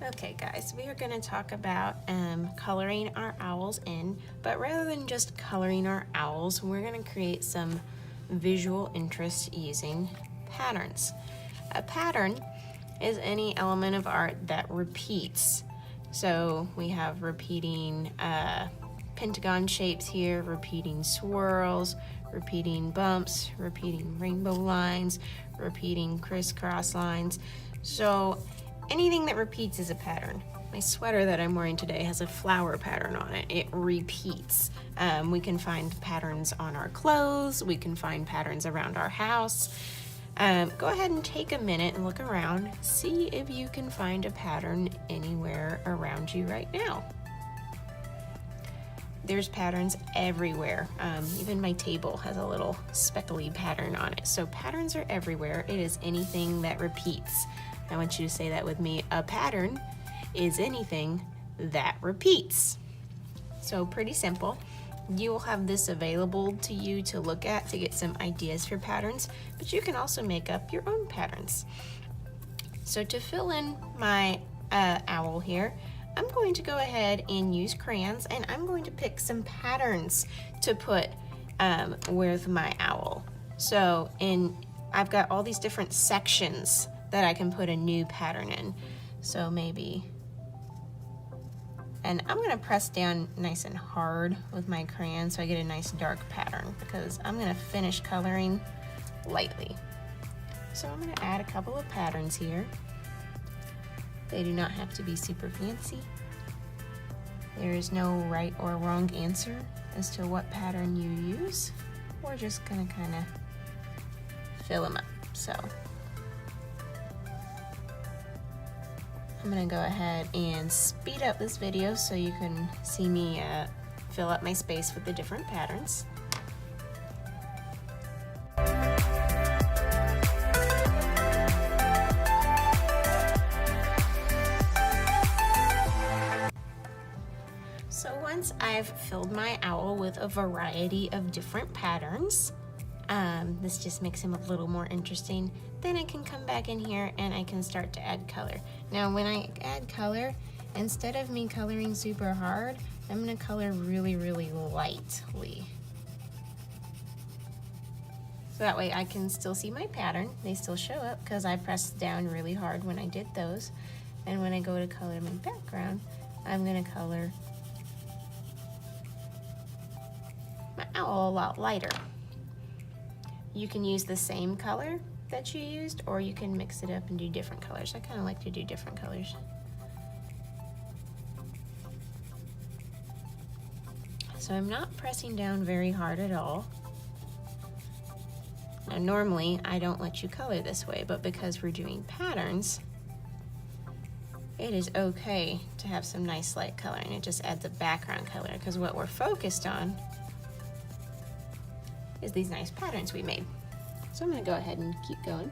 Okay guys, we are going to talk about coloring our owls in, but rather than just coloring our owls, we're going to create some visual interest using patterns. A pattern is any element of art that repeats. So we have repeating pentagon shapes here, repeating swirls, repeating bumps, repeating rainbow lines, repeating crisscross lines. So anything that repeats is a pattern. My sweater that I'm wearing today has a flower pattern on it. It repeats. We can find patterns on our clothes. We can find patterns around our house. Go ahead and take a minute and look around. See if you can find a pattern anywhere around you right now. There's patterns everywhere. Even my table has a little speckly pattern on it. So patterns are everywhere. It is anything that repeats. I want you to say that with me. A pattern is anything that repeats. So pretty simple. You will have this available to you to look at to get some ideas for patterns, but you can also make up your own patterns. So to fill in my owl here, I'm going to go ahead and use crayons, and I'm going to pick some patterns to put with my owl. So I've got all these different sections that I can put a new pattern in. So maybe, and I'm gonna press down nice and hard with my crayon so I get a nice dark pattern, because I'm gonna finish coloring lightly. So I'm gonna add a couple of patterns here. They do not have to be super fancy. There is no right or wrong answer as to what pattern you use. We're just gonna kind of fill them up. So I'm gonna go ahead and speed up this video so you can see me fill up my space with the different patterns. So once I've filled my owl with a variety of different patterns, this just makes him a little more interesting, then I can come back in here and I can start to add color. Now when I add color, instead of me coloring super hard, I'm gonna color really, really lightly. So that way I can still see my pattern. They still show up because I pressed down really hard when I did those. And when I go to color my background, I'm gonna color my owl a lot lighter. You can use the same color that you used, or you can mix it up and do different colors. I kind of like to do different colors. So I'm not pressing down very hard at all. Now normally I don't let you color this way, but because we're doing patterns, it is okay to have some nice light coloring. It just adds a background color, because what we're focused on is these nice patterns we made. So I'm gonna go ahead and keep going.